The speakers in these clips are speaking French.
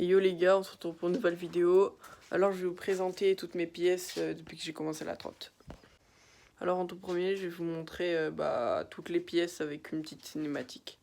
Et yo les gars, on se retrouve pour une nouvelle vidéo. Alors je vais vous présenter toutes mes pièces depuis que j'ai commencé la trotte. Alors en tout premier, je vais vous montrer toutes les pièces avec une petite cinématique.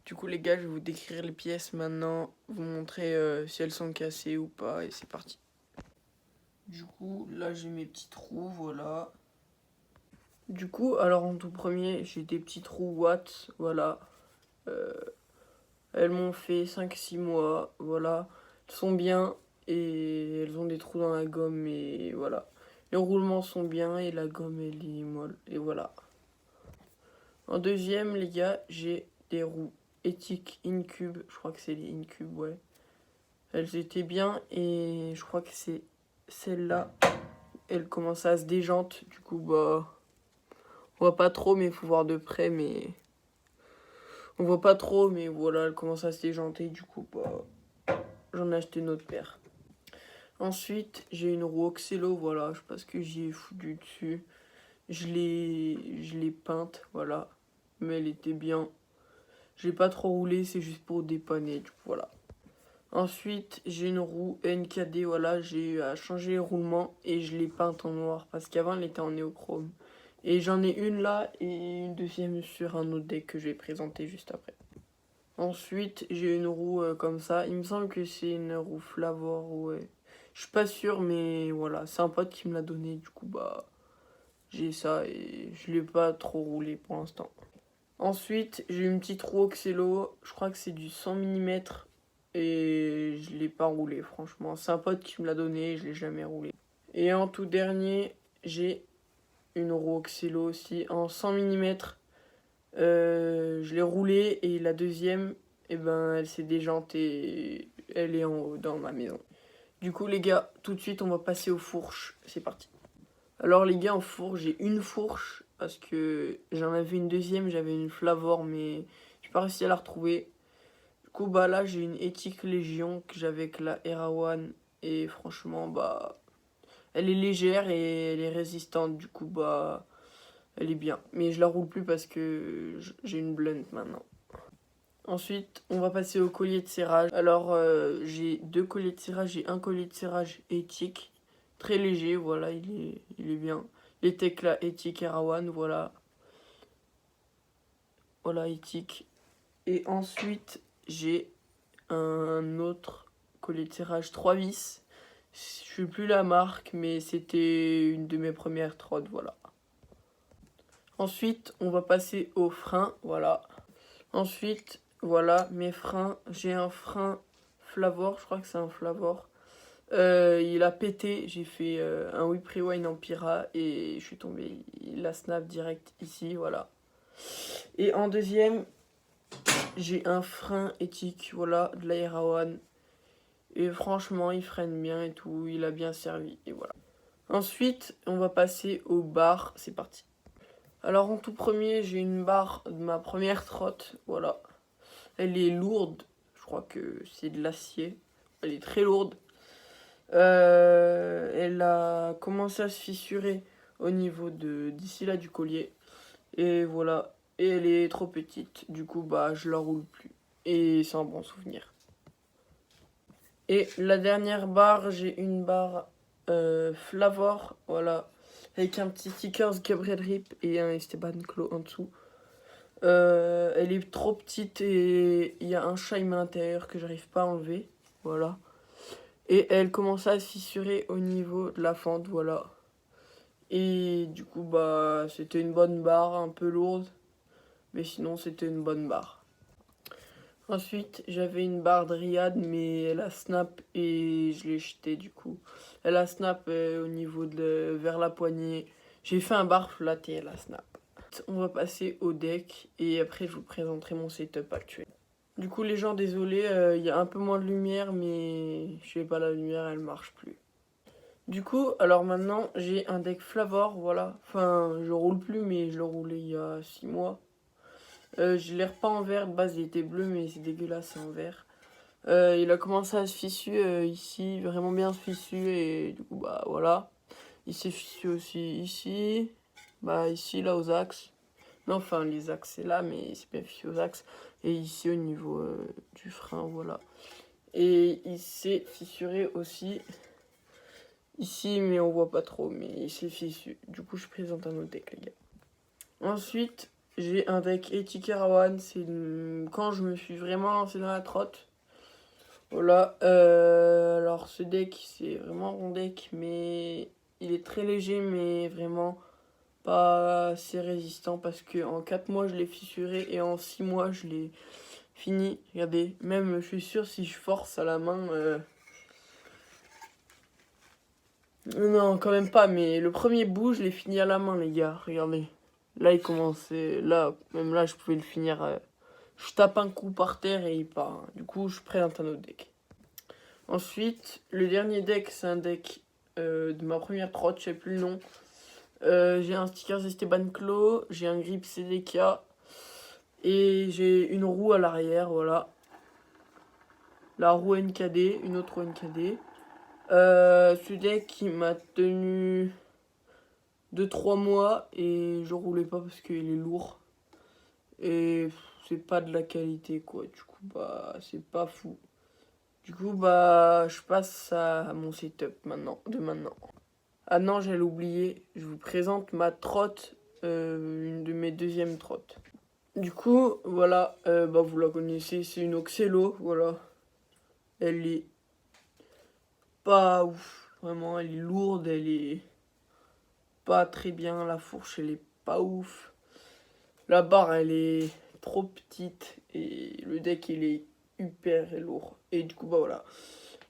Du coup les gars, je vais vous décrire les pièces maintenant, vous montrer si elles sont cassées ou pas, et c'est parti. Du coup, là j'ai mes petits trous, voilà. Du coup, alors en tout premier, j'ai des petits trous Watt, voilà. Elles m'ont fait 5-6 mois, voilà. Elles sont bien et elles ont des trous dans la gomme et voilà. Les roulements sont bien et la gomme elle est molle et voilà. En deuxième les gars, j'ai des roues Ethic Incube, je crois que c'est les Incube, ouais. Elles étaient bien et je crois que c'est celle-là. Elle commence à se déjante, du coup on voit pas trop mais il faut voir de près mais... On voit pas trop mais voilà, elle commence à se déjanter, du coup j'en ai acheté une autre paire. Ensuite, j'ai une roue Oxelo, voilà, je sais pas ce que j'y ai foutu dessus. Je l'ai peinte, voilà. Mais elle était bien. Je l'ai pas trop roulé, c'est juste pour dépanner, du coup, voilà. Ensuite, j'ai une roue NKD, voilà, j'ai eu à changer les roulements et je l'ai peinte en noir parce qu'avant elle était en néochrome. Et j'en ai une là et une deuxième sur un autre deck que je vais présenter juste après. Ensuite, j'ai une roue comme ça. Il me semble que c'est une roue Flavor, ouais. Je suis pas sûr, mais voilà. C'est un pote qui me l'a donné, du coup, j'ai ça et je l'ai pas trop roulé pour l'instant. Ensuite, j'ai une petite roue Oxelo. Je crois que c'est du 100 mm et je l'ai pas roulé, franchement. C'est un pote qui me l'a donné, je l'ai jamais roulé. Et en tout dernier, j'ai une roue Oxelo aussi en 100 mm. Je l'ai roulée et la deuxième, elle s'est déjantée et elle est en haut dans ma maison. Du coup les gars, tout de suite on va passer aux fourches, c'est parti. Alors les gars, en fourche, j'ai une fourche parce que j'en avais une deuxième, j'avais une Flavor mais j'ai pas réussi à la retrouver. Du coup là j'ai une Ethic Légion que j'avais avec la Erawan et franchement elle est légère et elle est résistante, du coup elle est bien, mais je la roule plus parce que j'ai une blunt maintenant. Ensuite, on va passer au collier de serrage. Alors, j'ai deux colliers de serrage. J'ai un collier de serrage éthique, très léger, voilà, il est bien. Les teclas éthique Erawan, voilà. Voilà, éthique. Et ensuite, j'ai un autre collier de serrage 3 vis. Je sais plus la marque, mais c'était une de mes premières trottes, voilà. Ensuite, on va passer au frein, voilà. Ensuite, voilà, mes freins. J'ai un frein Flavor, je crois que c'est un Flavor. Il a pété, j'ai fait un whip rewind en Pyra et je suis tombé, il a snap direct ici, voilà. Et en deuxième, j'ai un frein éthique, voilà, de la Erawan. Et franchement, il freine bien et tout, il a bien servi, et voilà. Ensuite, on va passer aux barres, c'est parti. Alors en tout premier, j'ai une barre de ma première trotte, voilà. Elle est lourde, je crois que c'est de l'acier. Elle est très lourde. Elle a commencé à se fissurer au niveau d'ici là du collier. Et voilà. Et elle est trop petite. Du coup, je la roule plus. Et c'est un bon souvenir. Et la dernière barre, j'ai une barre Flavor. Voilà. Avec un petit stickers Gabriel Rip et un Esteban Clos en dessous. Elle est trop petite et il y a un shime à l'intérieur que j'arrive pas à enlever. Voilà. Et elle commence à se fissurer au niveau de la fente, voilà. Et du coup, c'était une bonne barre, un peu lourde. Mais sinon, c'était une bonne barre. Ensuite, j'avais une barre de Riyad, mais elle a snap et je l'ai jetée du coup. Elle a snap au niveau vers la poignée. J'ai fait un bar flat et elle a snap. On va passer au deck et après je vous présenterai mon setup actuel. Du coup les gens, désolé, il y a un peu moins de lumière, mais je sais pas, la lumière elle marche plus. Du coup, alors maintenant j'ai un deck Flavor, voilà. Enfin, je roule plus, mais je le roulais il y a 6 mois. Je l'ai repeint en vert, de base il était bleu, mais c'est dégueulasse, c'est en vert. Il a commencé à se fissurer ici, vraiment bien se fissurer, et du coup bah voilà. Il s'est fissuré aussi ici, bah ici là aux axes. Non, enfin les axes c'est là, mais c'est bien fissuré aux axes. Et ici au niveau du frein, voilà. Et il s'est fissuré aussi ici, mais on voit pas trop, mais il s'est fissuré. Du coup je présente un autre deck les gars. Ensuite, j'ai un deck Etikerawan, c'est quand je me suis vraiment lancé dans la trotte. Voilà, alors ce deck, c'est vraiment un bon deck, mais il est très léger, mais vraiment pas assez résistant parce que en 4 mois, je l'ai fissuré et en 6 mois, je l'ai fini. Regardez, même je suis sûr, si je force à la main. Non, quand même pas, mais le premier bout, je l'ai fini à la main, les gars. Regardez. Là, il commençait. Là, même là, je pouvais le finir. Je tape un coup par terre et il part. Du coup, je présente un autre deck. Ensuite, le dernier deck, c'est un deck de ma première trotte, je sais plus le nom. J'ai un sticker Esteban Claw, j'ai un grip CDK et j'ai une roue à l'arrière, voilà. La roue NKD, une autre roue NKD. Ce deck, il m'a tenu 2-3 mois et je roulais pas parce qu'il est lourd. Et c'est pas de la qualité, quoi. Du coup, bah, c'est pas fou. Du coup, bah, je passe à mon setup maintenant. Ah non, j'allais oublier, je vous présente ma trotte, une de mes deuxièmes trottes. Du coup, voilà, bah vous la connaissez, c'est une Oxelo, voilà. Elle est pas ouf, vraiment, elle est lourde, elle est pas très bien, la fourche, elle est pas ouf. La barre, elle est trop petite et le deck, il est hyper lourd. Et du coup, bah voilà,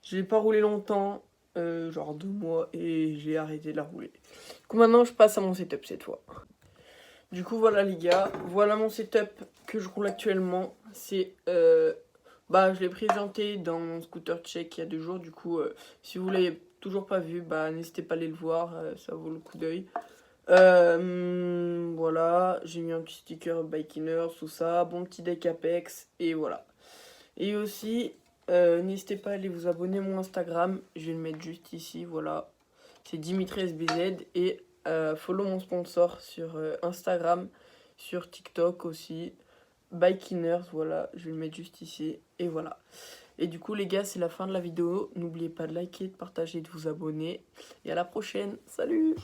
je l'ai pas roulé longtemps, genre 2 mois, et j'ai arrêté de la rouler. Du coup, maintenant, je passe à mon setup cette fois. Du coup, voilà les gars, voilà mon setup que je roule actuellement. C'est, bah, je l'ai présenté dans mon scooter check il y a 2 jours. Du coup, si vous l'avez toujours pas vu, bah, n'hésitez pas à aller le voir, ça vaut le coup d'œil. Voilà, j'ai mis un petit sticker Bikiner, tout ça, bon petit deck Apex, et voilà. Et aussi, n'hésitez pas à aller vous abonner à mon Instagram, je vais le mettre juste ici, voilà. C'est DimitriSBZ et follow mon sponsor sur Instagram, sur TikTok aussi, Bikeiners, voilà, je vais le mettre juste ici, et voilà. Et du coup les gars, c'est la fin de la vidéo, n'oubliez pas de liker, de partager, de vous abonner, et à la prochaine, salut!